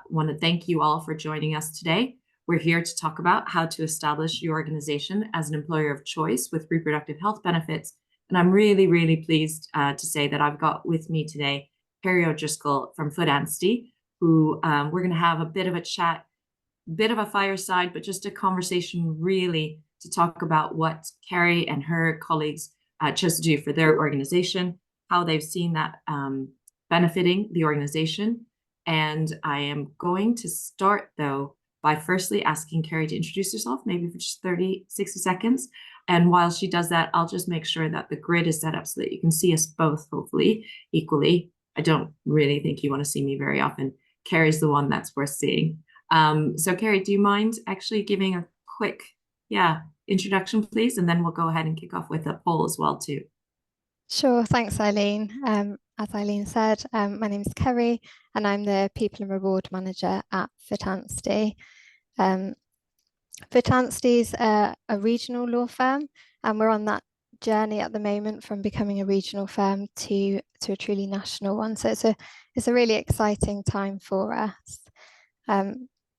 Want to thank you all for joining us today. We're here to talk about how to establish your organization as an employer of choice with reproductive health benefits. And I'm really, really pleased to say that I've got with me today Carrie O'Driscoll from Food Ansty, who we're going to have a bit of a chat, bit of a fireside, but just a conversation really to talk about what Carrie and her colleagues chose to do for their organization, how they've seen that benefiting the organization. And I am going to start, though, by firstly asking Carrie to introduce herself, maybe for just 30, 60 seconds. And while she does that, I'll just make sure that the grid is set up so that you can see us both, hopefully, equally. I don't really think you want to see me very often. Carrie's the one that's worth seeing. So Carrie, do you mind actually giving a quick, introduction, please? And then we'll go ahead and kick off with a poll as well, too. Sure, thanks, Eileen. As Eileen said, my name is Kerry and I'm the People and Reward Manager at Food Ansty. Food Ansty is a regional law firm, and we're on that journey at the moment from becoming a regional firm to a truly national one. So it's a really exciting time for us.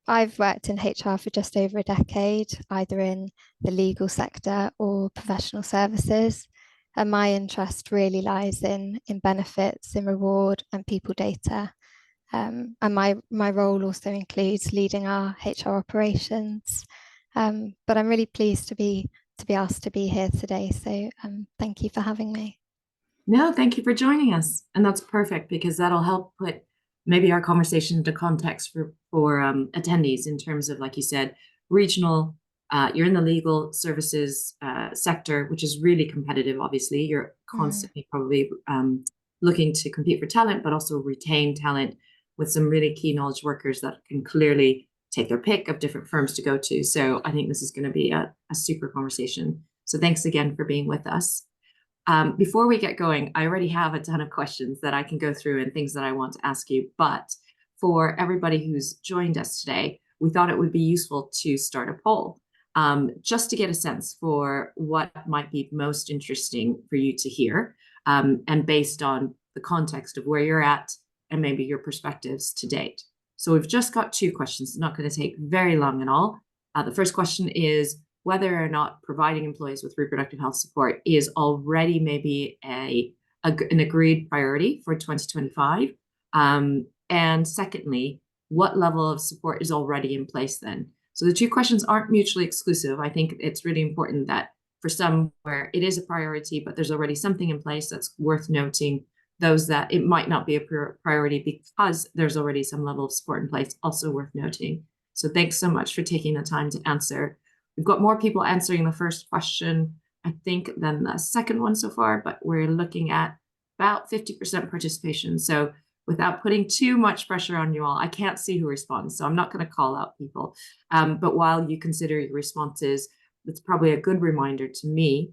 I've worked in HR for just over a decade, either in the legal sector or professional services. And my interest really lies in benefits, in reward and people data. And my role also includes leading our HR operations. But I'm really pleased to be asked to be here today. So thank you for having me. No, thank you for joining us. And that's perfect because that'll help put maybe our conversation into context for attendees in terms of, like you said, regional. You're in the legal services sector, which is really competitive, obviously. You're constantly probably looking to compete for talent, but also retain talent with some really key knowledge workers that can clearly take their pick of different firms to go to. So I think this is going to be a super conversation. So thanks again for being with us. Before we get going, I already have a ton of questions that I can go through and things that I want to ask you. But for everybody who's joined us today, we thought it would be useful to start a poll. Just to get a sense for what might be most interesting for you to hear, and based on the context of where you're at and maybe your perspectives to date. So we've just got two questions. It's not going to take very long at all. The first question is whether or not providing employees with reproductive health support is already maybe an agreed priority for 2025. And secondly, what level of support is already in place then? So the two questions aren't mutually exclusive. I think it's really important that for some where it is a priority, but there's already something in place that's worth noting, those that it might not be a priority because there's already some level of support in place, also worth noting. So thanks so much for taking the time to answer. We've got more people answering the first question, I think, than the second one so far, but we're looking at about 50% participation. So without putting too much pressure on you all, I can't see who responds, so I'm not going to call out people. But while you consider your responses, it's probably a good reminder to me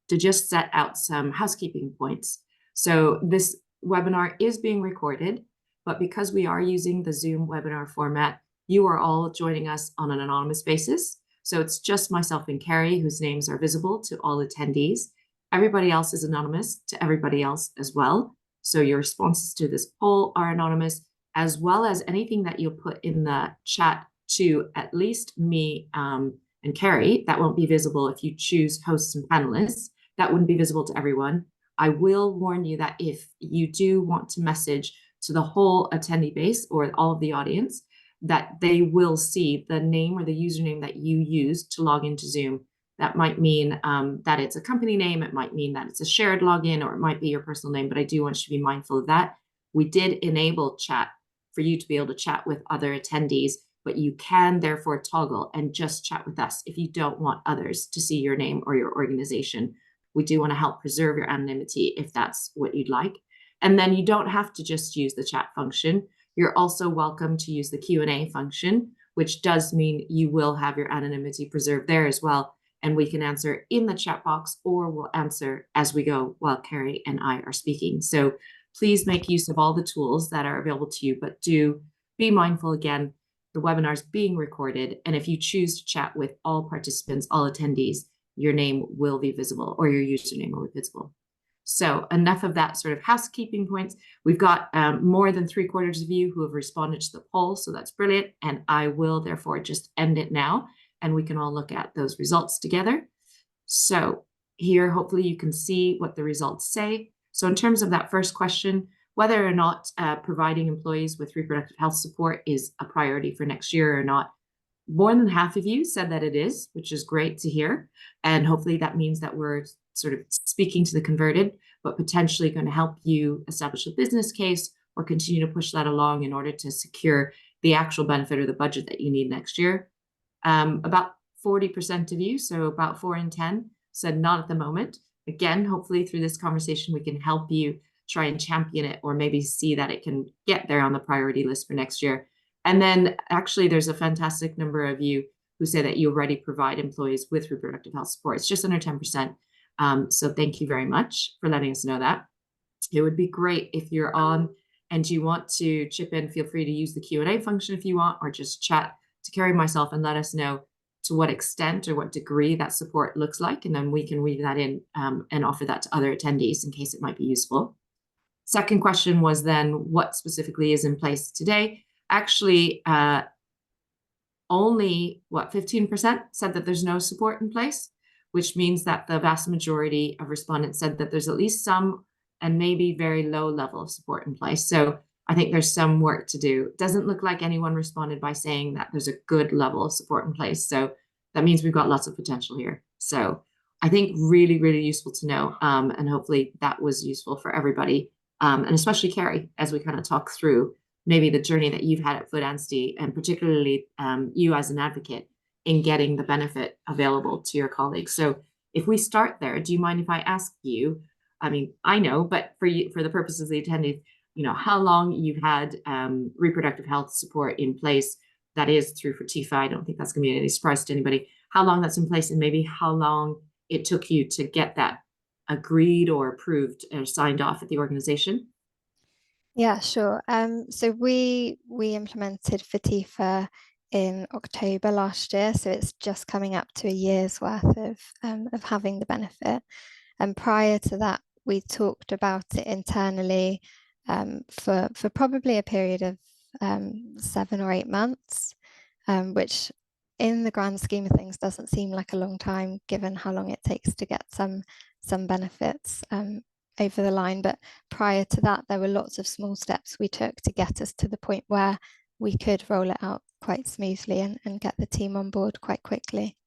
to just set out some housekeeping points. So this webinar is being recorded, but because we are using the Zoom webinar format, you are all joining us on an anonymous basis. So it's just myself and Carrie whose names are visible to all attendees. Everybody else is anonymous to everybody else as well. So your responses to this poll are anonymous, as well as anything that you'll put in the chat to at least me and Carrie. That won't be visible if you choose hosts and panelists. That wouldn't be visible to everyone. I will warn you that if you do want to message to the whole attendee base or all of the audience, that they will see the name or the username that you use to log into Zoom. That might mean that it's a company name. It might mean that it's a shared login, or it might be your personal name, but I do want you to be mindful of that. We did enable chat for you to be able to chat with other attendees, but you can therefore toggle and just chat with us if you don't want others to see your name or your organization. We do want to help preserve your anonymity if that's what you'd like. And then you don't have to just use the chat function. You're also welcome to use the Q&A function, which does mean you will have your anonymity preserved there as well. And we can answer in the chat box, or we'll answer as we go while Carrie and I are speaking. So please make use of all the tools that are available to you, but do be mindful again, the webinar is being recorded. And if you choose to chat with all participants, all attendees, your name will be visible or your username will be visible. So enough of that sort of housekeeping points. We've got more than 3/4 of you who have responded to the poll, so that's brilliant. And I will therefore just end it now, and we can all look at those results together. So here, hopefully you can see what the results say. So in terms of that first question, whether or not providing employees with reproductive health support is a priority for next year or not, more than half of you said that it is, which is great to hear. And hopefully that means that we're sort of speaking to the converted, but potentially going to help you establish a business case or continue to push that along in order to secure the actual benefit or the budget that you need next year. About 40% of you, so about 4 in 10, said not at the moment. Again, hopefully through this conversation, we can help you try and champion it, or maybe see that it can get there on the priority list for next year. And then actually there's a fantastic number of you who say that you already provide employees with reproductive health support. It's just under 10%. So thank you very much for letting us know that. It would be great if you're on and you want to chip in, feel free to use the Q&A function if you want, or just chat to Carrie and myself and let us know to what extent or what degree that support looks like. And then we can weave that in and offer that to other attendees in case it might be useful. Second question was then, what specifically is in place today? Actually, only 15% said that there's no support in place, which means that the vast majority of respondents said that there's at least some and maybe very low level of support in place. So I think there's some work to do. It doesn't look like anyone responded by saying that there's a good level of support in place. So that means we've got lots of potential here. So I think really, really useful to know. And hopefully that was useful for everybody, and especially Carrie, as we kind of talk through maybe the journey that you've had at Food and particularly you as an advocate in getting the benefit available to your colleagues. So if we start there, do you mind if I ask you, I mean, I know, but for you, for the purposes of the attendees, you know, how long you've had reproductive health support in place, that is through Fertifa. I don't think that's going to be any surprise to anybody. How long that's in place, and maybe how long it took you to get that agreed or approved or signed off at the organization? Yeah, sure. So we implemented Fertifa in October last year, so it's just coming up to a year's worth of having the benefit. And prior to that, we talked about it internally for probably a period of 7 or 8 months, which in the grand scheme of things doesn't seem like a long time given how long it takes to get some benefits over the line. But prior to that, there were lots of small steps we took to get us to the point where we could roll it out quite smoothly and get the team on board quite quickly.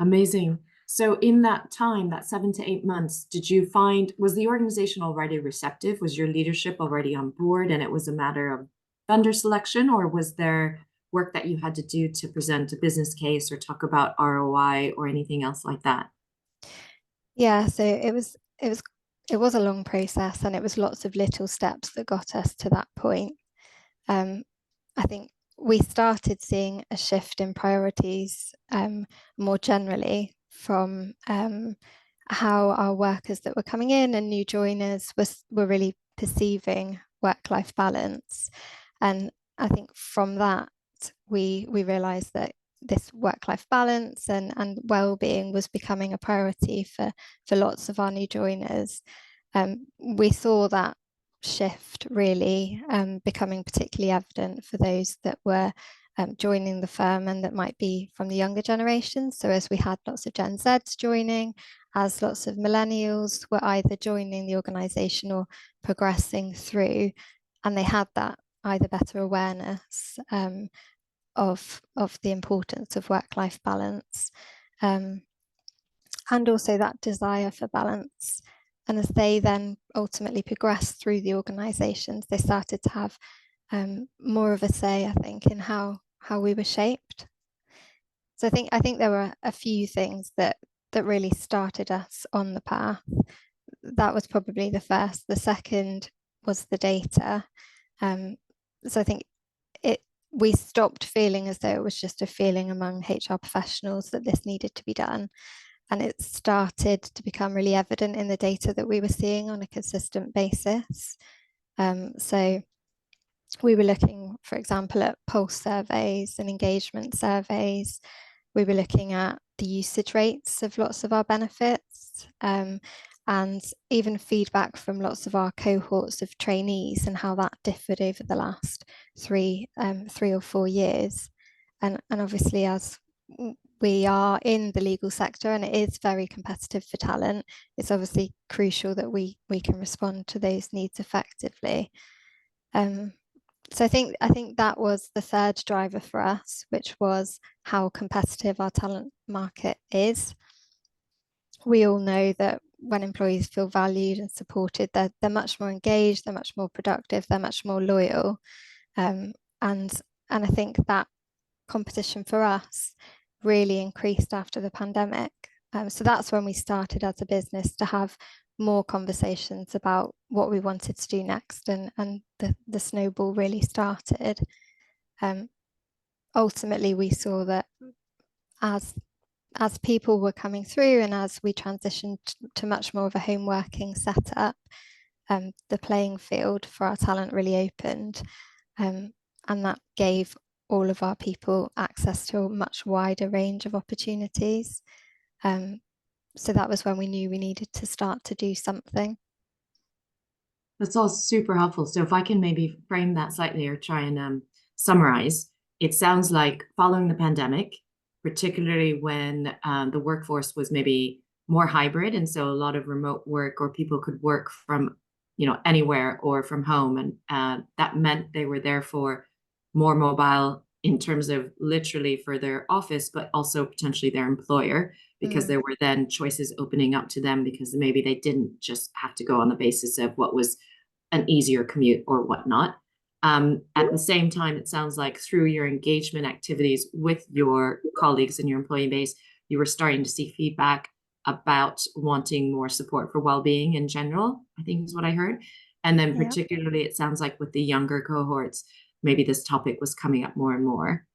Amazing. So in that time, that 7 to 8 months, did you find, was the organization already receptive? Was your leadership already on board and it was a matter of vendor selection, or was there work that you had to do to present a business case or talk about ROI or anything else like that? Yeah, so it was a long process, and it was lots of little steps that got us to that point. I think we started seeing a shift in priorities more generally from how our workers that were coming in and new joiners were really perceiving work-life balance. And I think from that, we realized that this work-life balance and well-being was becoming a priority for lots of our new joiners. We saw that shift really becoming particularly evident for those that were joining the firm and that might be from the younger generation. So as we had lots of Gen Zs joining, as lots of millennials were either joining the organisation or progressing through, and they had that either better awareness of the importance of work-life balance, and also that desire for balance. And as they then ultimately progressed through the organisations, they started to have more of a say, I think, in how we were shaped. So I think there were a few things that really started us on the path. That was probably the first. The second was the data. So I think we stopped feeling as though it was just a feeling among HR professionals that this needed to be done. And it started to become really evident in the data that we were seeing on a consistent basis. So we were looking, for example, at pulse surveys and engagement surveys. We were looking at the usage rates of lots of our benefits. and even feedback from lots of our cohorts of trainees and how that differed over the last 3 or 4 years. And obviously, as we are in the legal sector and it is very competitive for talent, it's obviously crucial that we can respond to those needs effectively. So I think that was the third driver for us, which was how competitive our talent market is. We all know that when employees feel valued and supported, they're much more engaged, they're much more productive, they're much more loyal. And I think that competition for us really increased after the pandemic. So that's when we started as a business to have more conversations about what we wanted to do next, and the snowball really started. Ultimately, we saw that as people were coming through and as we transitioned to much more of a home working setup, the playing field for our talent really opened, and that gave all of our people access to a much wider range of opportunities. So that was when we knew we needed to start to do something. That's all super helpful. So if I can maybe frame that slightly or try and summarize, it sounds like following the pandemic, particularly when the workforce was maybe more hybrid, and so a lot of remote work, or people could work from anywhere or from home, and that meant they were therefore more mobile in terms of literally for their office, but also potentially their employer, because there were then choices opening up to them, because maybe they didn't just have to go on the basis of what was an easier commute or whatnot. At the same time, it sounds like through your engagement activities with your colleagues and your employee base, you were starting to see feedback about wanting more support for well-being in general, I think is what I heard. And then particularly, it sounds like with the younger cohorts, maybe this topic was coming up more and more.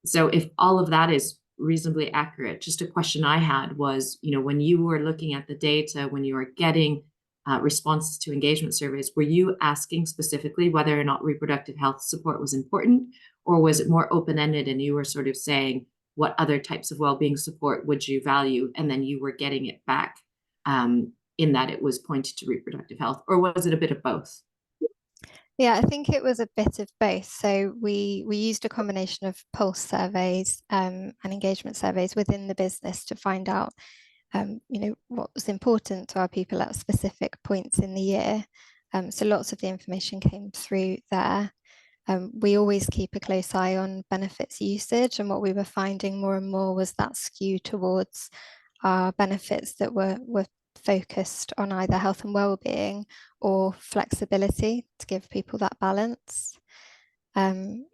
So if all of that is reasonably accurate, just a question I had was, when you were looking at the data, when you were getting responses to engagement surveys, were you asking specifically whether or not reproductive health support was important, or was it more open-ended and you were sort of saying what other types of well-being support would you value, and then you were getting it back in that it was pointed to reproductive health, or was it a bit of both? Yeah, I think it was a bit of both. So we used a combination of pulse surveys and engagement surveys within the business to find out, what was important to our people at specific points in the year. So lots of the information came through there. We always keep a close eye on benefits usage, and what we were finding more and more was that skew towards our benefits that were focused on either health and well-being or flexibility to give people that balance. And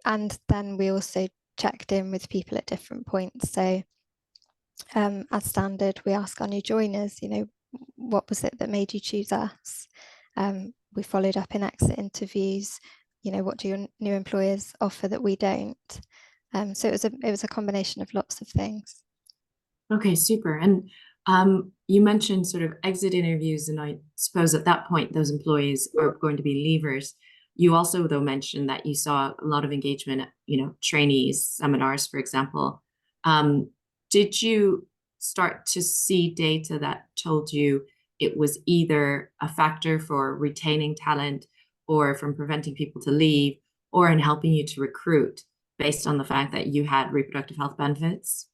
then we also checked in with people at different points. So as standard, we ask our new joiners, what was it that made you choose us? We followed up in exit interviews, what do your new employers offer that we don't? So it was a combination of lots of things. Okay, super. And you mentioned sort of exit interviews, and I suppose at that point those employees are going to be leavers. You also, though, mentioned that you saw a lot of engagement at, trainees, seminars, for example. Did you start to see data that told you it was either a factor for retaining talent, or from preventing people to leave, or in helping you to recruit based on the fact that you had reproductive health benefits?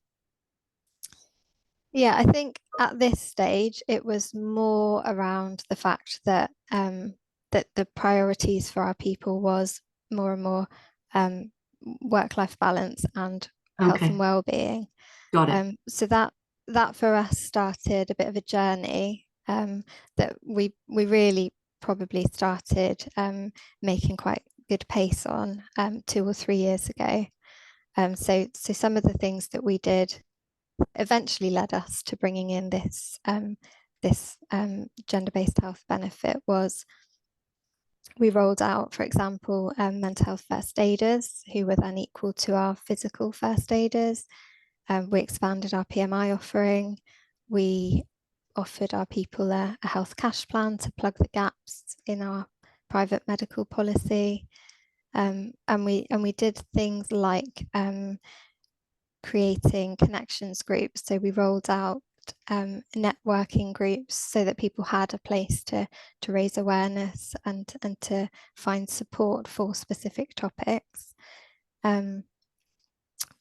Yeah, I think at this stage it was more around the fact that that the priorities for our people was more and more work-life balance and health and Okay, well-being. got it. So that for us started a bit of a journey that we really probably started making quite good pace on 2 or 3 years ago. So some of the things that we did eventually led us to bringing in this gender-based health benefit. Was we rolled out, for example, mental health first aiders who were then equal to our physical first aiders. We expanded our PMI offering. We offered our people a health cash plan to plug the gaps in our private medical policy. And we did things like creating connections groups. So we rolled out networking groups so that people had a place to raise awareness and to find support for specific topics.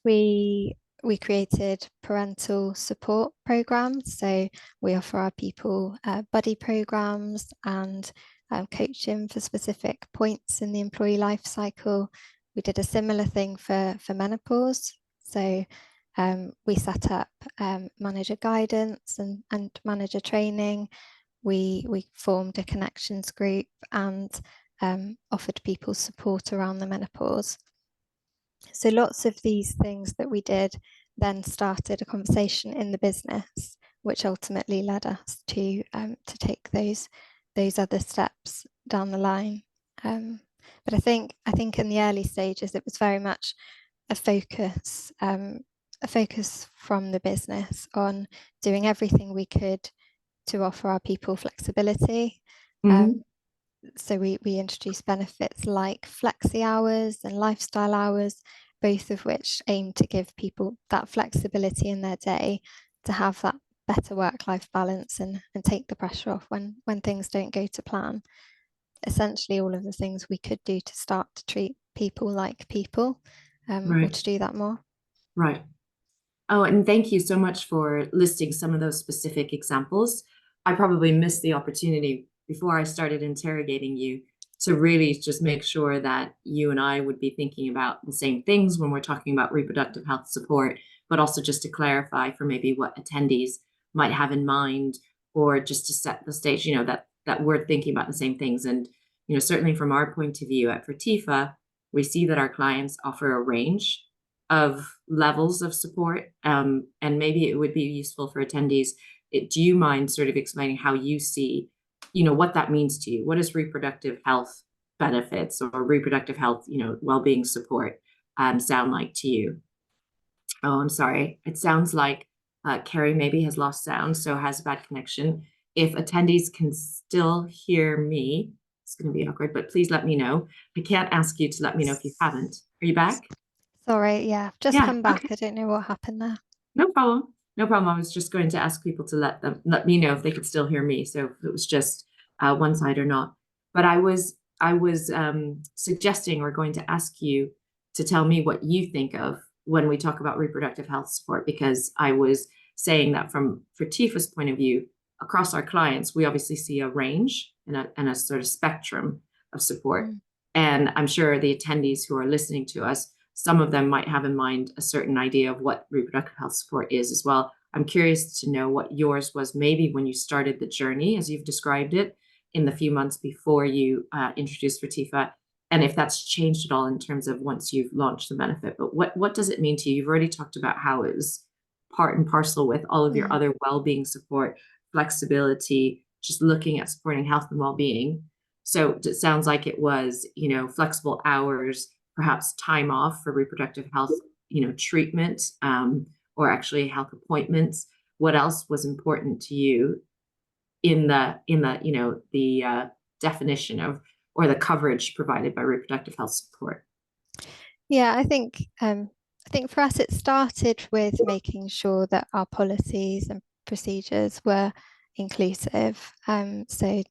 We created parental support programs. So we offer our people buddy programs and coaching for specific points in the employee life cycle. We did a similar thing for menopause. So we set up manager guidance and manager training. We formed a connections group and offered people support around the menopause. So lots of these things that we did then started a conversation in the business, which ultimately led us to take those other steps down the line. But I think in the early stages it was very much a focus from the business on doing everything we could to offer our people flexibility. So we introduced benefits like flexi hours and lifestyle hours, both of which aim to give people that flexibility in their day to have that better work-life balance and take the pressure off when things don't go to plan. Essentially all of the things we could do to start to treat people like people, or to do that more. Right. Oh, and thank you so much for listing some of those specific examples. I probably missed the opportunity before I started interrogating you to really just make sure that you and I would be thinking about the same things when we're talking about reproductive health support, but also just to clarify for maybe what attendees might have in mind, or just to set the stage, that we're thinking about the same things. And, certainly from our point of view at Fertifa, we see that our clients offer a range of levels of support. And maybe it would be useful for attendees. Do you mind sort of explaining how you see, what that means to you? What does reproductive health benefits or reproductive health, well-being support sound like to you? Oh, I'm sorry. It sounds like Carrie maybe has lost sound, so has a bad connection. If attendees can still hear me, it's going to be awkward, but please let me know. I can't ask you to let me know if you haven't. Are you back? Sorry, yeah, just come back. Okay. I don't know what happened there. No problem. No problem. I was just going to ask people to let me know if they could still hear me. So if it was just one side or not. But I was suggesting or going to ask you to tell me what you think of when we talk about reproductive health support, because I was saying that from Fertifa's point of view, across our clients, we obviously see a range and a sort of spectrum of support. And I'm sure the attendees who are listening to us, some of them might have in mind a certain idea of what reproductive health support is as well. I'm curious to know what yours was, maybe when you started the journey, as you've described it, in the few months before you introduced Fertifa, and if that's changed at all in terms of once you've launched the benefit. But what does it mean to you? You've already talked about how it was part and parcel with all of your other well-being support, flexibility, just looking at supporting health and well-being. So it sounds like it was, flexible hours, perhaps time off for reproductive health, treatment, or actually health appointments. What else was important to you in the definition of, or the coverage provided by reproductive health support? Yeah, I think for us it started with making sure that our policies and procedures were inclusive. So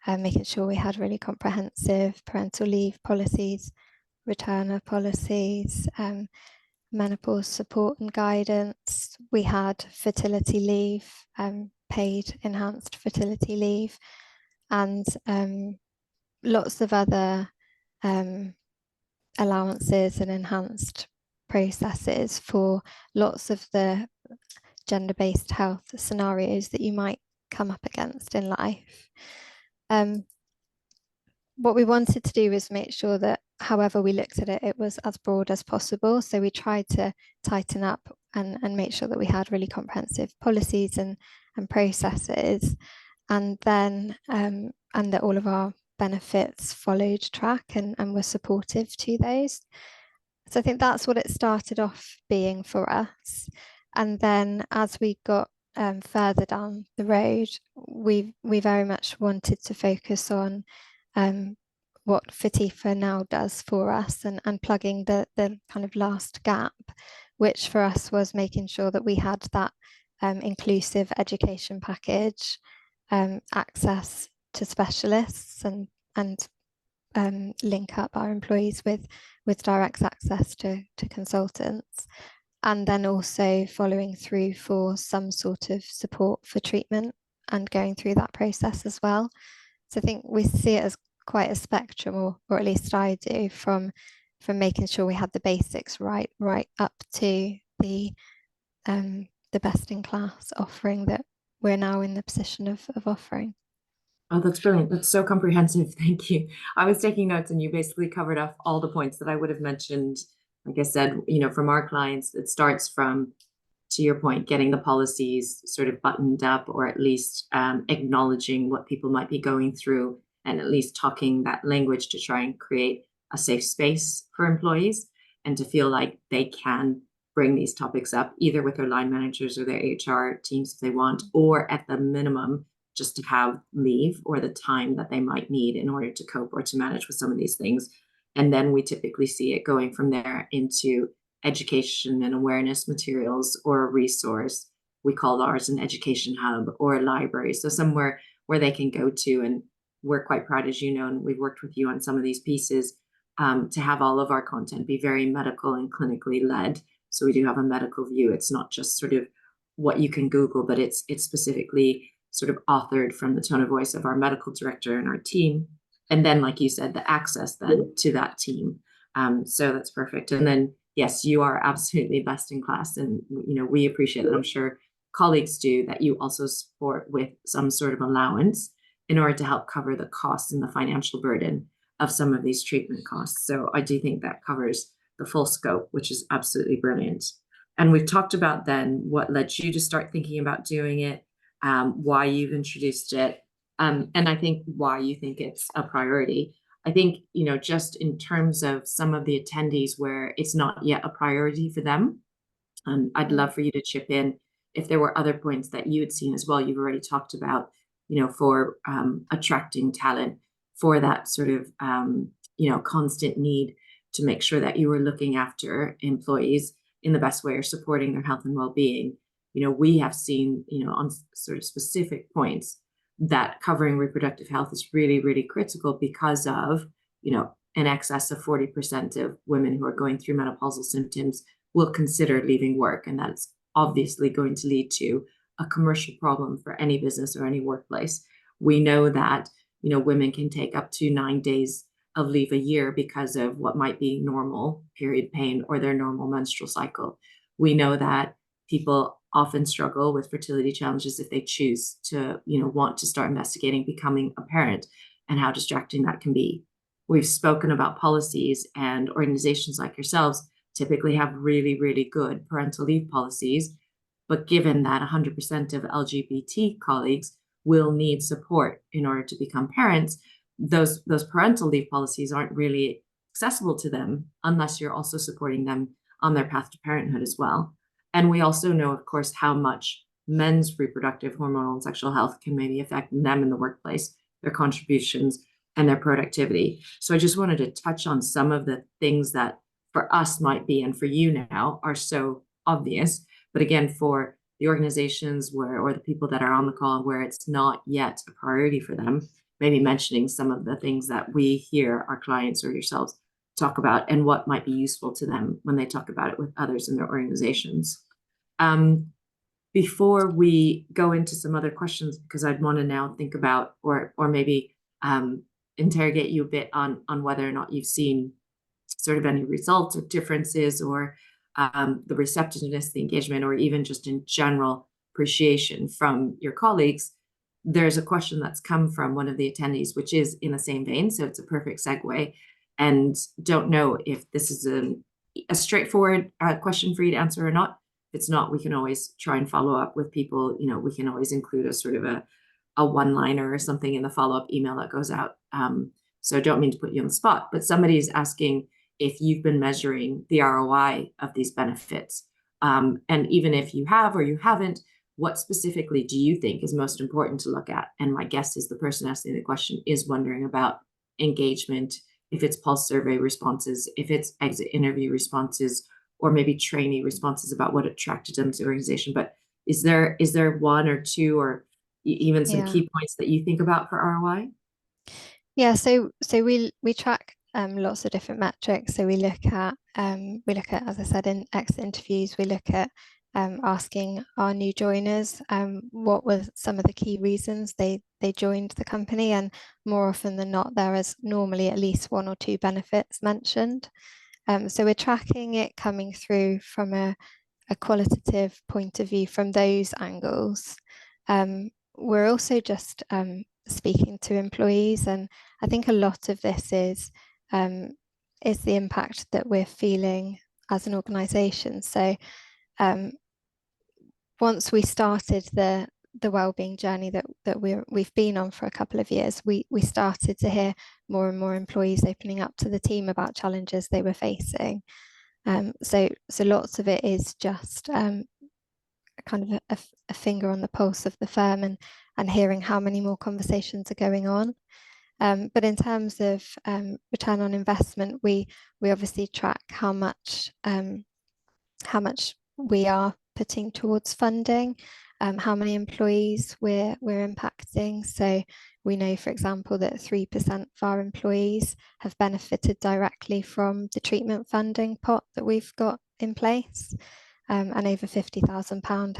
making sure we had really comprehensive parental leave policies, returner policies, menopause support and guidance. We had fertility leave, paid enhanced fertility leave, and lots of other allowances and enhanced processes for lots of the gender-based health scenarios that you might come up against in life. What we wanted to do was make sure that however we looked at it, it was as broad as possible. So we tried to tighten up and make sure that we had really comprehensive policies and processes, and then and that all of our benefits followed track and were supportive to those. So I think that's what it started off being for us. And then as we got further down the road, we very much wanted to focus on what Fertifa now does for us and plugging the kind of last gap, which for us was making sure that we had that inclusive education package, access to specialists, and link up our employees with direct access to consultants, and then also following through for some sort of support for treatment and going through that process as well. So I think we see it as quite a spectrum, or at least I do, from making sure we had the basics right up to the best in class offering that we're now in the position of offering. Oh, that's brilliant. That's so comprehensive. Thank you. I was taking notes and you basically covered off all the points that I would have mentioned. Like I said, from our clients, it starts from, to your point, getting the policies sort of buttoned up, or at least acknowledging what people might be going through, and at least talking that language to try and create a safe space for employees and to feel like they can bring these topics up either with their line managers or their HR teams if they want, or at the minimum, just to have leave or the time that they might need in order to cope or to manage with some of these things. And then we typically see it going from there into education and awareness materials or a resource. We call ours an education hub or a library. So somewhere where they can go to, and we're quite proud, as you know, and we've worked with you on some of these pieces, to have all of our content be very medical and clinically led. So we do have a medical view. It's not just sort of what you can Google, but it's specifically sort of authored from the tone of voice of our medical director and our team. And then, like you said, the access then to that team. So that's perfect. And then, yes, you are absolutely best in class. And, we appreciate that. I'm sure colleagues do, that you also support with some sort of allowance in order to help cover the costs and the financial burden of some of these treatment costs. So I do think that covers the full scope, which is absolutely brilliant. And we've talked about then what led you to start thinking about doing it, why you've introduced it, and I think why you think it's a priority. I think, just in terms of some of the attendees where it's not yet a priority for them, I'd love for you to chip in if there were other points that you had seen as well. You've already talked about, for attracting talent, for that sort of, constant need to make sure that you were looking after employees in the best way or supporting their health and well-being. We have seen, on sort of specific points, that covering reproductive health is really, really critical because of, in excess of 40% of women who are going through menopausal symptoms will consider leaving work. And that's obviously going to lead to a commercial problem for any business or any workplace. We know that, women can take up to 9 days of leave a year because of what might be normal period pain or their normal menstrual cycle. We know that people often struggle with fertility challenges if they choose to, want to start investigating becoming a parent, and how distracting that can be. We've spoken about policies, and organizations like yourselves typically have really, really good parental leave policies. But given that 100% of LGBT colleagues will need support in order to become parents, those parental leave policies aren't really accessible to them unless you're also supporting them on their path to parenthood as well. And we also know, of course, how much men's reproductive, hormonal, and sexual health can maybe affect them in the workplace, their contributions, and their productivity. So I just wanted to touch on some of the things that for us might be, and for you now, are so obvious. But again, for the organizations or the people that are on the call where it's not yet a priority for them, maybe mentioning some of the things that we hear our clients or yourselves talk about and what might be useful to them when they talk about it with others in their organizations. Before we go into some other questions, because I'd want to now think about, or maybe interrogate you a bit on whether or not you've seen sort of any results or differences, or the receptiveness, the engagement, or even just in general appreciation from your colleagues. There's a question that's come from one of the attendees, which is in the same vein, so it's a perfect segue. And don't know if this is a straightforward question for you to answer or not. If it's not, we can always try and follow up with people. We can always include a sort of a one-liner or something in the follow-up email that goes out. So don't mean to put you on the spot, but somebody is asking if you've been measuring the ROI of these benefits. And even if you have or you haven't, what specifically do you think is most important to look at? And my guess is the person asking the question is wondering about engagement, if it's pulse survey responses, if it's exit interview responses, or maybe trainee responses about what attracted them to the organization. But Is there one or two or even some Yeah. key points that you think about for ROI? Yeah, so we track lots of different metrics. So we look at, as I said, in exit interviews, we look at asking our new joiners what were some of the key reasons they joined the company, and more often than not, there is normally at least one or two benefits mentioned. So we're tracking it coming through from a qualitative point of view from those angles. We're also just speaking to employees, and I think a lot of this is the impact that we're feeling as an organisation. So once we started the wellbeing journey that we've been on for a couple of years, we started to hear more and more employees opening up to the team about challenges they were facing. So lots of it is just kind of a finger on the pulse of the firm, and hearing how many more conversations are going on. But in terms of return on investment, we obviously track how much we are putting towards funding, how many employees we're impacting. So we know, for example, that 3% of our employees have benefited directly from the treatment funding pot that we've got in place, and over £50,000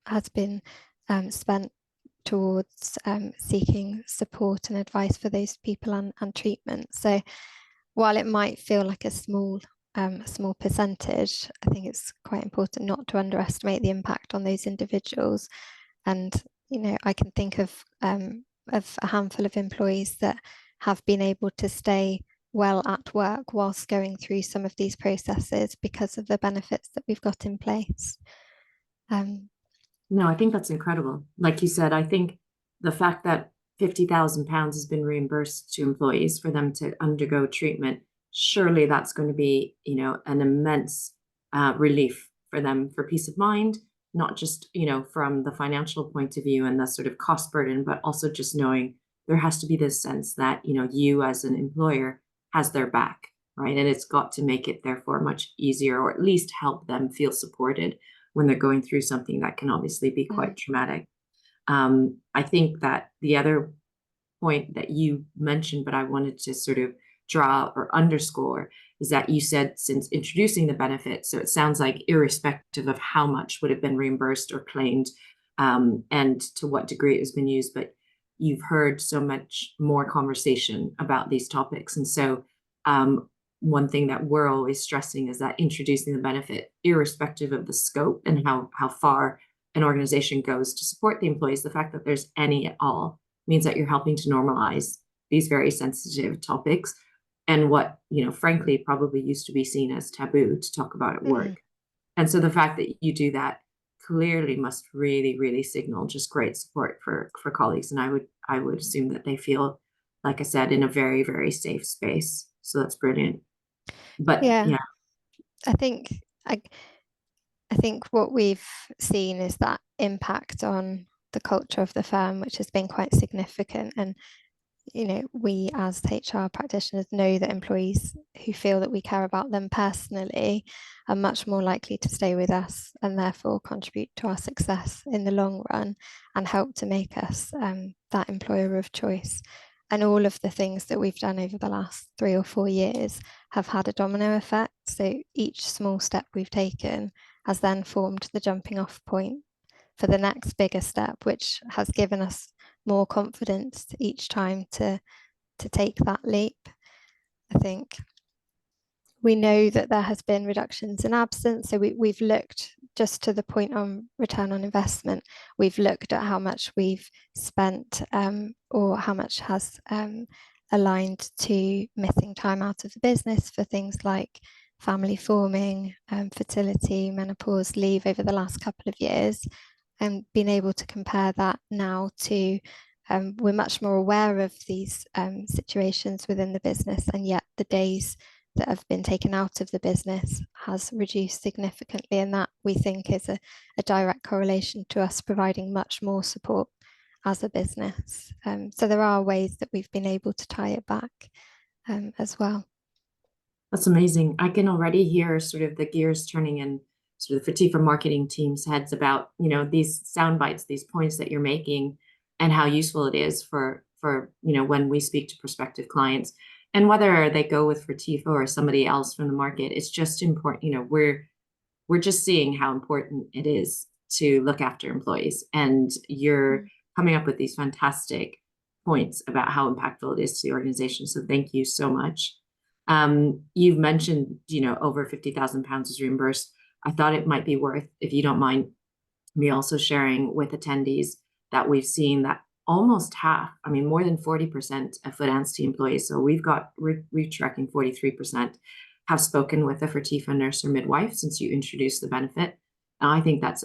has been spent towards seeking support and advice for those people and treatment. So while it might feel like a small percentage, I think it's quite important not to underestimate the impact on those individuals. And I can think of a handful of employees that have been able to stay well at work whilst going through some of these processes because of the benefits that we've got in place. No, I think that's incredible. Like you said, I think the fact that £50,000 has been reimbursed to employees for them to undergo treatment, surely that's going to be, an immense relief for them, for peace of mind, not just, from the financial point of view and the sort of cost burden, but also just knowing there has to be this sense that, you as an employer has their back, right? And it's got to make it therefore much easier, or at least help them feel supported when they're going through something that can obviously be quite traumatic. I think that the other point that you mentioned, but I wanted to sort of draw or underscore, is that you said since introducing the benefit, so it sounds like irrespective of how much would have been reimbursed or claimed, and to what degree it has been used, but you've heard so much more conversation about these topics. And so one thing that we're always stressing is that introducing the benefit, irrespective of the scope and how far an organization goes to support the employees, the fact that there's any at all means that you're helping to normalize these very sensitive topics, and what, frankly, probably used to be seen as taboo to talk about at work. And so the fact that you do that clearly must really, really signal just great support for colleagues. And I would assume that they feel, like I said, in a very, very safe space. So that's brilliant. But yeah, I think what we've seen is that impact on the culture of the firm, which has been quite significant. And we as HR practitioners know that employees who feel that we care about them personally are much more likely to stay with us, and therefore contribute to our success in the long run, and help to make us that employer of choice. And all of the things that we've done over the last 3 or 4 years have had a domino effect. So each small step we've taken has then formed the jumping off point for the next bigger step, which has given us more confidence each time to take that leap. I think we know that there has been reductions in absence. So we've looked, just to the point on return on investment, we've looked at how much we've spent, or how much has aligned to missing time out of the business for things like family forming, fertility, menopause leave over the last couple of years, and being able to compare that now to we're much more aware of these situations within the business, and yet the days that have been taken out of the business has reduced significantly, and that we think is a direct correlation to us providing much more support as a business. So there are ways that we've been able to tie it back as well. that's amazing. I can already hear sort of the gears turning sort of the Fatifa marketing team's heads about, you know, these sound bites, these points that you're making, and how useful it is for you know, when we speak to prospective clients. And whether they go with Fatifa or somebody else from the market, it's just important. You know, we're just seeing how important it is to look after employees. And you're coming up with these fantastic points about how impactful it is to the organization. So thank you so much. You've mentioned, you know, over 50,000 pounds is reimbursed. I thought it might be worth, if you don't mind, me also sharing with attendees that we've seen that almost half, I mean, more than 40% of Foot Anstey employees, so we're tracking 43%, have spoken with a Fertifa nurse or midwife since you introduced the benefit. And I think that's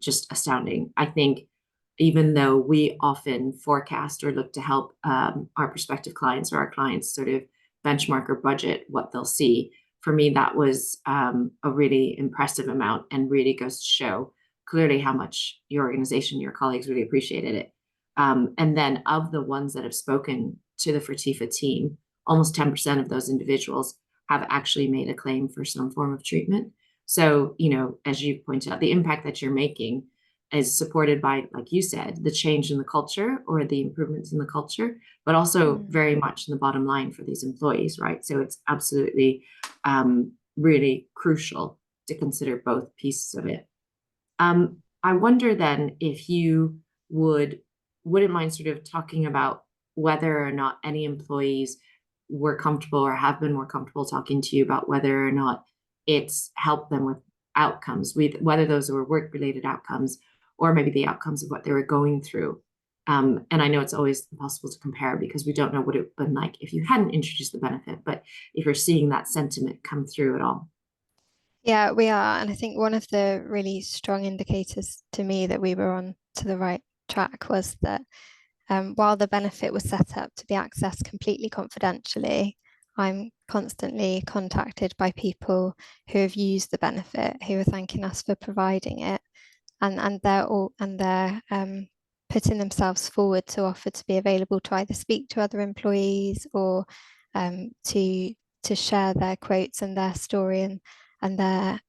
just astounding. I think even though we often forecast or look to help our prospective clients or our clients sort of benchmark or budget what they'll see, for me, that was a really impressive amount and really goes to show clearly how much your organization, your colleagues really appreciated it. And then of the ones that have spoken to the Fertifa team, almost 10% of those individuals have actually made a claim for some form of treatment. So, you know, as you pointed out, the impact that you're making is supported by, like you said, the change in the culture or the improvements in the culture, but also very much in the bottom line for these employees, right? So it's absolutely really crucial to consider both pieces of it. I wonder then if you wouldn't mind sort of talking about whether or not any employees were comfortable or have been more comfortable talking to you about whether or not it's helped them with outcomes, whether those were work-related outcomes or maybe the outcomes of what they were going through. And I know it's always impossible to compare because we don't know what it would have been like if you hadn't introduced the benefit, but if you're seeing that sentiment come through at all. Yeah, we are. And I think one of the really strong indicators to me that we were on to the right track was that while the benefit was set up to be accessed completely confidentially, I'm constantly contacted by people who have used the benefit, who are thanking us for providing it, and they're putting themselves forward to offer to be available to either speak to other employees or to share their quotes and their story and their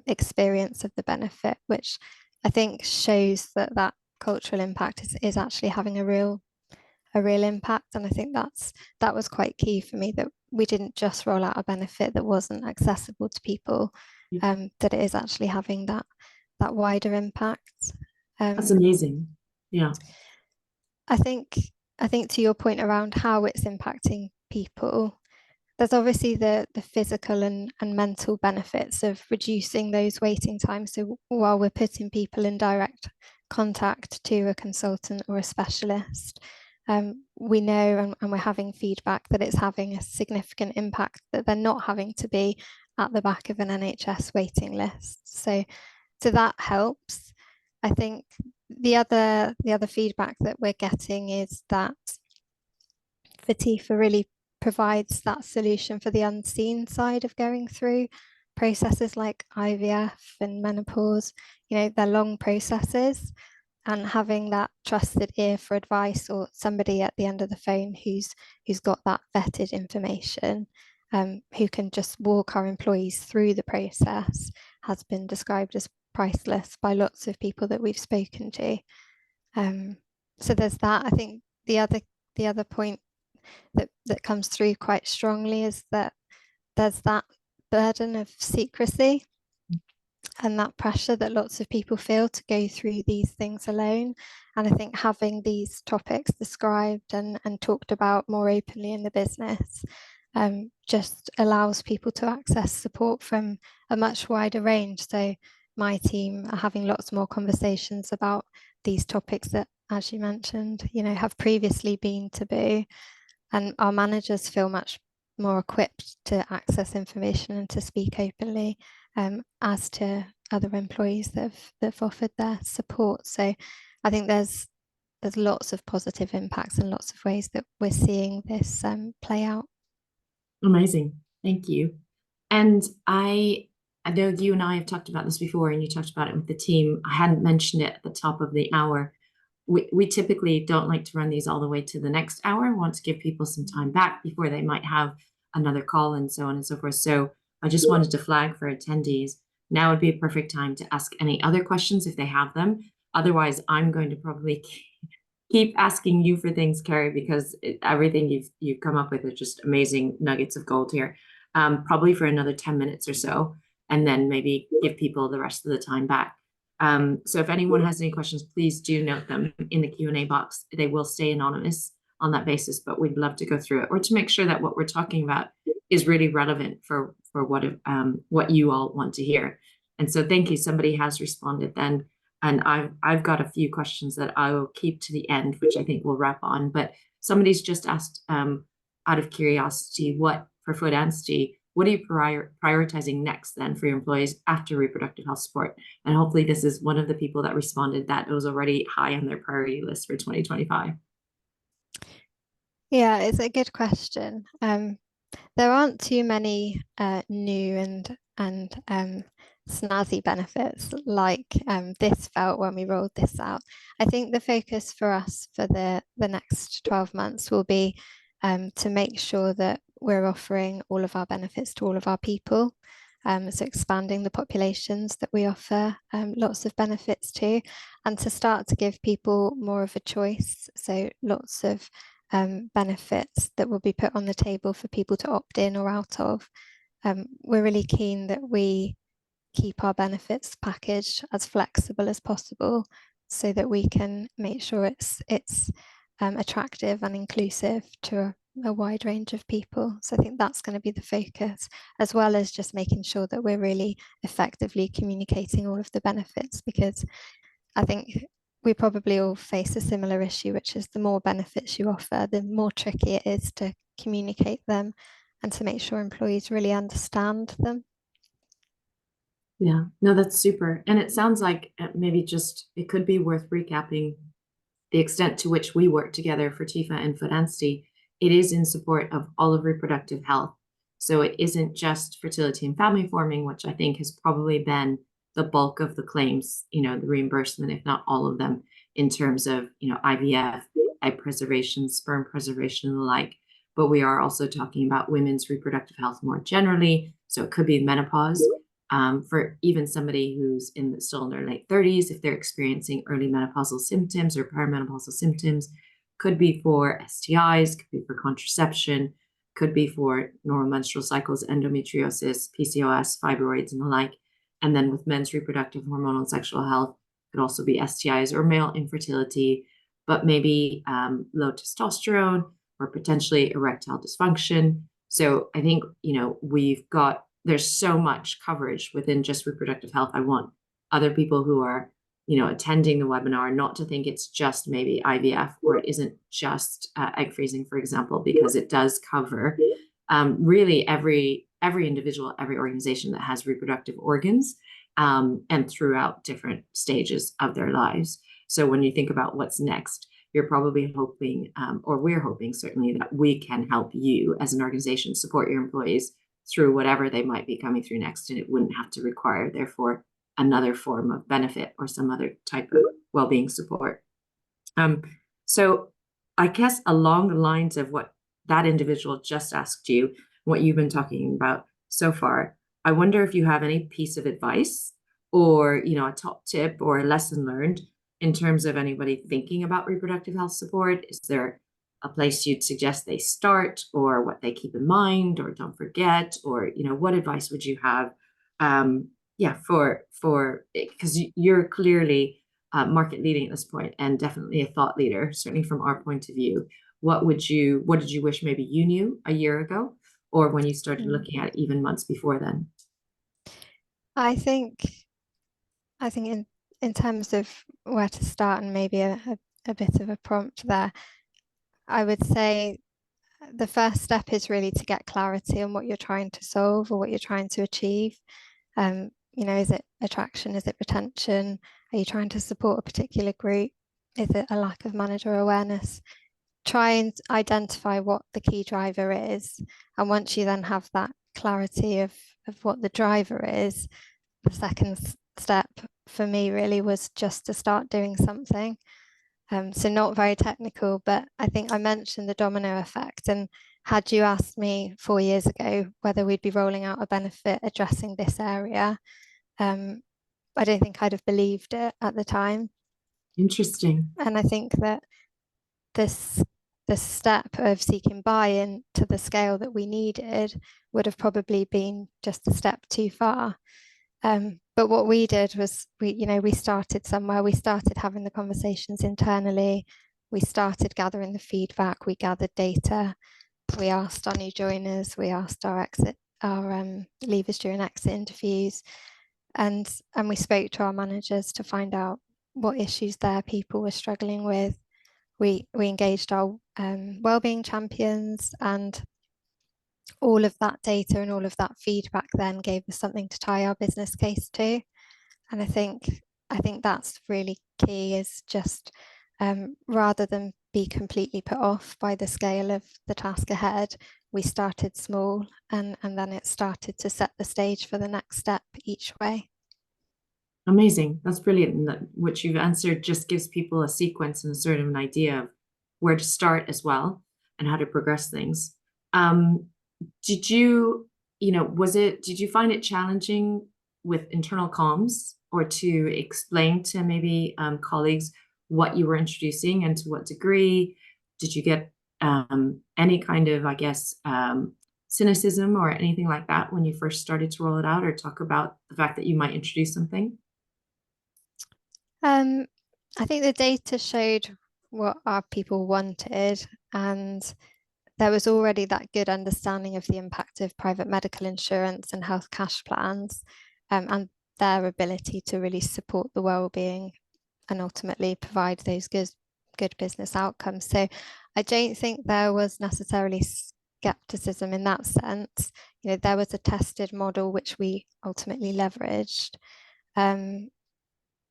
experience of the benefit, which I think shows that that cultural impact is actually having a real impact. And I think that was quite key for me, that we didn't just roll out a benefit that wasn't accessible to people, that it is actually having that wider impact. That's amazing. Yeah. I think to your point around how it's impacting people, there's obviously the physical and mental benefits of reducing those waiting times. So while we're putting people in direct contact to a consultant or a specialist, we know and we're having feedback that it's having a significant impact, that they're not having to be at the back of an NHS waiting list. So that helps. I think the other feedback that we're getting is that Fatifa really provides that solution for the unseen side of going through processes like IVF and menopause. You know, they're long processes, and having that trusted ear for advice or somebody at the end of the phone who's got that vetted information, who can just walk our employees through the process, has been described as priceless by lots of people that we've spoken to. So there's that. I think the other point that comes through quite strongly is that there's that burden of secrecy and that pressure that lots of people feel to go through these things alone. And I think having these topics described and talked about more openly in the business just allows people to access support from a much wider range. So my team are having lots more conversations about these topics that, as you mentioned, you know, have previously been taboo. And our managers feel much more equipped to access information and to speak openly, as to other employees that have offered their support. So I think there's lots of positive impacts and lots of ways that we're seeing this play out. Amazing. Thank you. And I know you and I have talked about this before, and you talked about it with the team. I hadn't mentioned it at the top of the hour. We typically don't like to run these all the way to the next hour. We want to give people some time back before they might have another call and so on and so forth. So I just wanted to flag for attendees, now would be a perfect time to ask any other questions if they have them. Otherwise, I'm going to probably keep asking you for things, Carrie, because everything you've come up with is just amazing nuggets of gold here. Probably for another 10 minutes or so, and then maybe give people the rest of the time back. So if anyone has any questions, please do note them in the Q&A box. They will stay anonymous on that basis, but we'd love to go through it, or to make sure that what we're talking about is really relevant for what you all want to hear. And so thank you. Somebody has responded then. And I've got a few questions that I will keep to the end, which I think we'll wrap on. But somebody's just asked, out of curiosity, what for Food what are you prioritizing next then for your employees after reproductive health support? And hopefully this is one of the people that responded that it was already high on their priority list for 2025. Yeah, it's a good question. There aren't too many new and snazzy benefits like this felt when we rolled this out. I think the focus for us for the next 12 months will be to make sure that we're offering all of our benefits to all of our people. So expanding the populations that we offer lots of benefits to, and to start to give people more of a choice. So lots of benefits that will be put on the table for people to opt in or out of. We're really keen that we keep our benefits package as flexible as possible so that we can make sure it's attractive and inclusive to a wide range of people. So I think that's going to be the focus, as well as just making sure that we're really effectively communicating all of the benefits, because I think we probably all face a similar issue, which is the more benefits you offer, the more tricky it is to communicate them and to make sure employees really understand them. Yeah, no, that's super. And it sounds like maybe just it could be worth recapping the extent to which we work together for TIFA and Food. It is in support of all of reproductive health. So it isn't just fertility and family forming, which I think has probably been the bulk of the claims, the reimbursement, if not all of them, in terms of, IVF, egg preservation, sperm preservation, and the like. But we are also talking about women's reproductive health more generally. So it could be menopause. For even somebody who's still in their late 30s, if they're experiencing early menopausal symptoms or perimenopausal symptoms, could be for STIs, could be for contraception, could be for normal menstrual cycles, endometriosis, PCOS, fibroids, and the like. And then with men's reproductive hormonal and sexual health, could also be STIs or male infertility, but maybe low testosterone or potentially erectile dysfunction. So I think, there's so much coverage within just reproductive health. I want other people who are, attending the webinar not to think it's just maybe IVF, or it isn't just egg freezing, for example, because it does cover really every individual, every organization that has reproductive organs, and throughout different stages of their lives. So when you think about what's next, you're probably hoping, or we're hoping certainly, that we can help you as an organization support your employees through whatever they might be coming through next, and it wouldn't have to require, therefore, another form of benefit or some other type of well-being support. So I guess along the lines of what that individual just asked you, what you've been talking about so far, I wonder if you have any piece of advice or, a top tip or a lesson learned in terms of anybody thinking about reproductive health support. Is there a place you'd suggest they start, or what they keep in mind or don't forget, or what advice would you have? For because you're clearly market leading at this point, and definitely a thought leader, certainly from our point of view. What did you wish maybe you knew a year ago, or when you started looking at it even months before then? I think in terms of where to start, and maybe a bit of a prompt there, I would say the first step is really to get clarity on what you're trying to solve or what you're trying to achieve. Is it attraction? Is it retention? Are you trying to support a particular group? Is it a lack of manager awareness? Try and identify what the key driver is. And once you then have that clarity of what the driver is, the second step for me really was just to start doing something. So not very technical, but I think I mentioned the domino effect. And had you asked me 4 years ago whether we'd be rolling out a benefit addressing this area, I don't think I'd have believed it at the time. Interesting. And I think that this the step of seeking buy-in to the scale that we needed would have probably been just a step too far. But what we did was we started somewhere. We started having the conversations internally. We started gathering the feedback. We gathered data. We asked our new joiners. We asked our leavers during exit interviews, and we spoke to our managers to find out what issues their people were struggling with. We engaged our wellbeing champions, and all of that data and all of that feedback then gave us something to tie our business case to. And I think that's really key, is just rather than be completely put off by the scale of the task ahead, we started small, and then it started to set the stage for the next step each way. Amazing. That's brilliant. And that what you've answered just gives people a sequence and a sort of an idea of where to start as well and how to progress things. Did you, did you find it challenging with internal comms or to explain to maybe colleagues what you were introducing and to what degree? Did you get any kind of, I guess, cynicism or anything like that when you first started to roll it out or talk about the fact that you might introduce something? I think the data showed what our people wanted, and there was already that good understanding of the impact of private medical insurance and health cash plans, and their ability to really support the well-being and ultimately provide those good business outcomes. So I don't think there was necessarily skepticism in that sense. There was a tested model which we ultimately leveraged.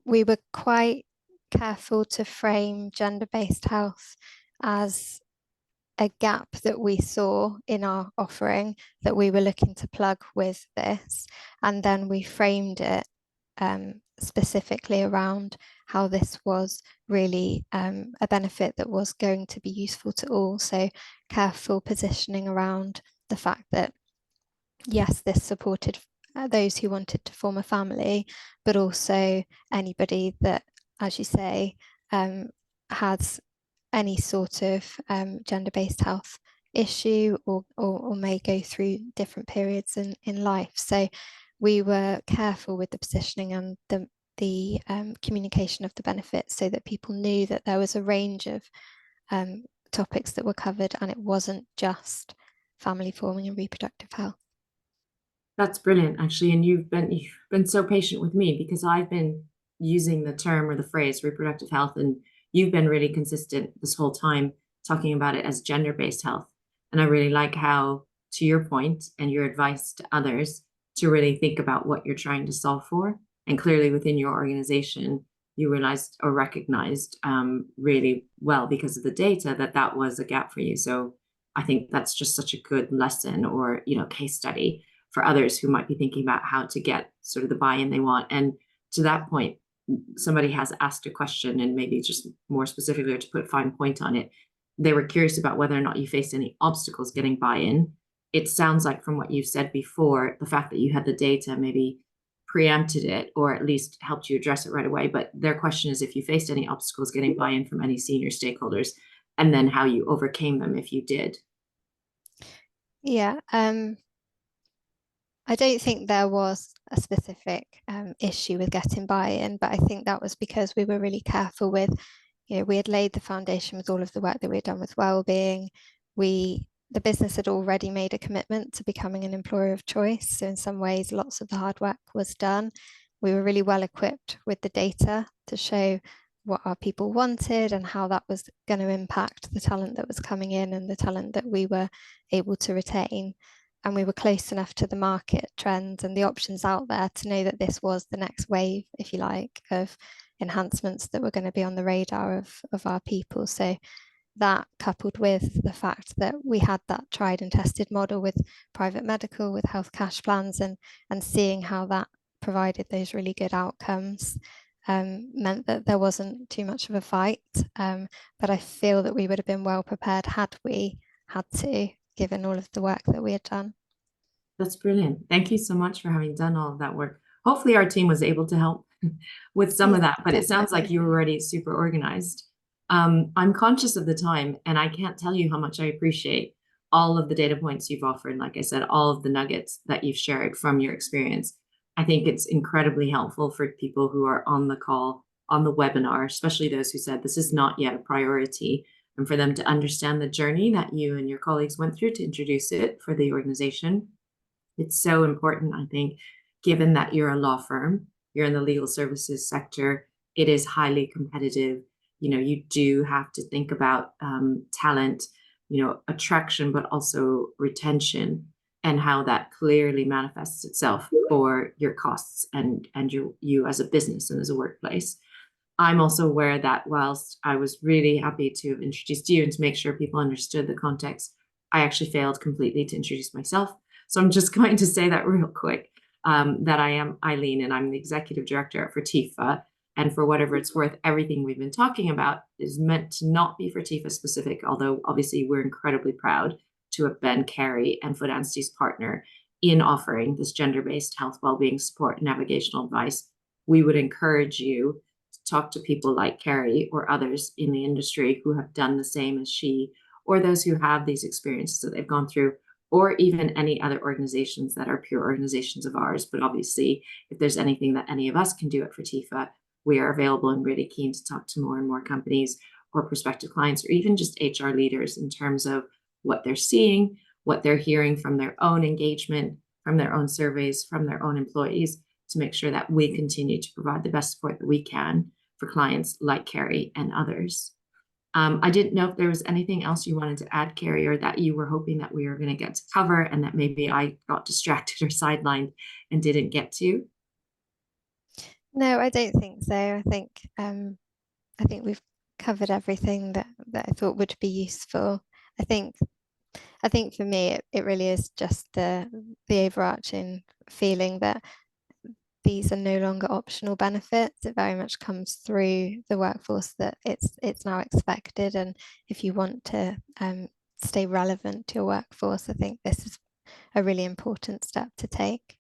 We were quite careful to frame gender-based health as a gap that we saw in our offering that we were looking to plug with this. And then we framed it specifically around how this was really a benefit that was going to be useful to all. So careful positioning around the fact that, yes, this supported those who wanted to form a family, but also anybody that, as you say, has any sort of gender-based health issue or may go through different periods in life. So we were careful with the positioning and the communication of the benefits so that people knew that there was a range of topics that were covered, and it wasn't just family forming and reproductive health. That's brilliant, actually. And you've been so patient with me because I've been using the term or the phrase reproductive health, and you've been really consistent this whole time talking about it as gender-based health. And I really like how, to your point and your advice to others, to really think about what you're trying to solve for. And clearly within your organization, you realized or recognized really well because of the data that was a gap for you. So I think that's just such a good lesson or, case study for others who might be thinking about how to get sort of the buy-in they want. And to that point, somebody has asked a question, and maybe just more specifically, or to put a fine point on it, they were curious about whether or not you faced any obstacles getting buy-in. It sounds like from what you've said before, the fact that you had the data maybe preempted it or at least helped you address it right away. But their question is if you faced any obstacles getting buy-in from any senior stakeholders, and then how you overcame them if you did. Yeah, I don't think there was a specific issue with getting buy-in, but I think that was because we were really careful with, we had laid the foundation with all of the work that we had done with wellbeing. The business had already made a commitment to becoming an employer of choice. So in some ways, lots of the hard work was done. We were really well equipped with the data to show what our people wanted and how that was going to impact the talent that was coming in and the talent that we were able to retain. And we were close enough to the market trends and the options out there to know that this was the next wave, if you like, of enhancements that were going to be on the radar of our people. So that, coupled with the fact that we had that tried and tested model with private medical, with health cash plans, and seeing how that provided those really good outcomes, meant that there wasn't too much of a fight. But I feel that we would have been well prepared had we had to, given all of the work that we had done. That's brilliant. Thank you so much for having done all of that work. hopefully our team was able to help with some of Yeah, that, but it sounds like definitely. you're already super organized. I'm conscious of the time, and I can't tell you how much I appreciate all of the data points you've offered. Like I said, all of the nuggets that you've shared from your experience. I think it's incredibly helpful for people who are on the call, on the webinar, especially those who said this is not yet a priority, and for them to understand the journey that you and your colleagues went through to introduce it for the organization. It's so important, I think, given that you're a law firm, you're in the legal services sector, it is highly competitive. You do have to think about talent, attraction, but also retention, and how that clearly manifests itself for your costs and you as a business and as a workplace. I'm also aware that whilst I was really happy to have introduced you and to make sure people understood the context, I actually failed completely to introduce myself. So I'm just going to say that real quick, that I am Eileen and I'm the executive director for TIFA. And for whatever it's worth, everything we've been talking about is meant to not be for TIFA specific, although obviously we're incredibly proud to have been Kerry and Foot Anstey's partner in offering this gender-based health wellbeing support and navigational advice. We would encourage you talk to people like Kerry or others in the industry who have done the same as she, or those who have these experiences that they've gone through, or even any other organizations that are pure organizations of ours. But obviously, if there's anything that any of us can do at Fertifa, we are available and really keen to talk to more and more companies or prospective clients, or even just HR leaders in terms of what they're seeing, what they're hearing from their own engagement, from their own surveys, from their own employees, to make sure that we continue to provide the best support that we can for clients like Kerry and others. I didn't know if there was anything else you wanted to add, Kerry, or that you were hoping that we were going to get to cover and that maybe I got distracted or sidelined and didn't get to. No, I don't think so. I think we've covered everything that I thought would be useful. I think I think for me it really is just the overarching feeling that these are no longer optional benefits. It very much comes through the workforce that it's now expected. And if you want to stay relevant to your workforce, I think this is a really important step to take.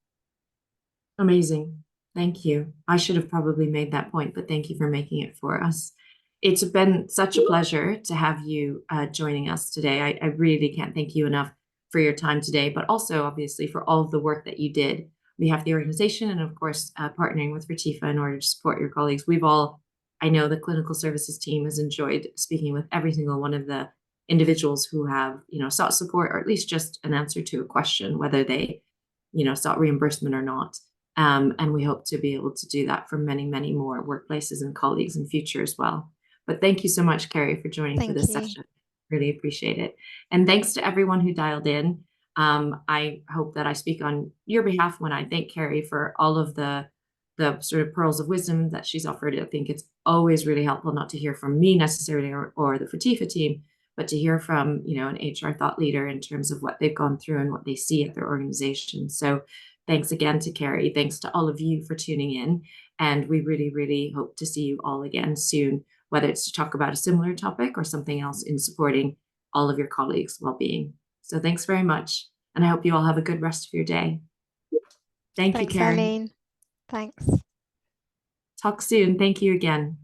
Amazing. Thank you. I should have probably made that point, but thank you for making it for us. It's been such a pleasure to have you joining us today. I really can't thank you enough for your time today, but also obviously for all of the work that you did. We have the organization and of course partnering with Fertifa in order to support your colleagues. I know the clinical services team has enjoyed speaking with every single one of the individuals who have, sought support or at least just an answer to a question, whether they, sought reimbursement or not. And we hope to be able to do that for many, many more workplaces and colleagues in future as well. But thank you so much, Kerry, for joining for Thank this you. session. Really appreciate it. And thanks to everyone who dialed in. I hope that I speak on your behalf when I thank Kerry for all of the sort of pearls of wisdom that she's offered. I think it's always really helpful not to hear from me necessarily or the Fatifa team, but to hear from, an HR thought leader in terms of what they've gone through and what they see at their organization. So thanks again to Kerry. Thanks to all of you for tuning in. And we really, really hope to see you all again soon, whether it's to talk about a similar topic or something else in supporting all of your colleagues' well-being. So thanks very much. And I hope you all have a good rest of your day. Thank you, Thanks, Kerry. Eileen. Thanks. Talk soon. Thank you again.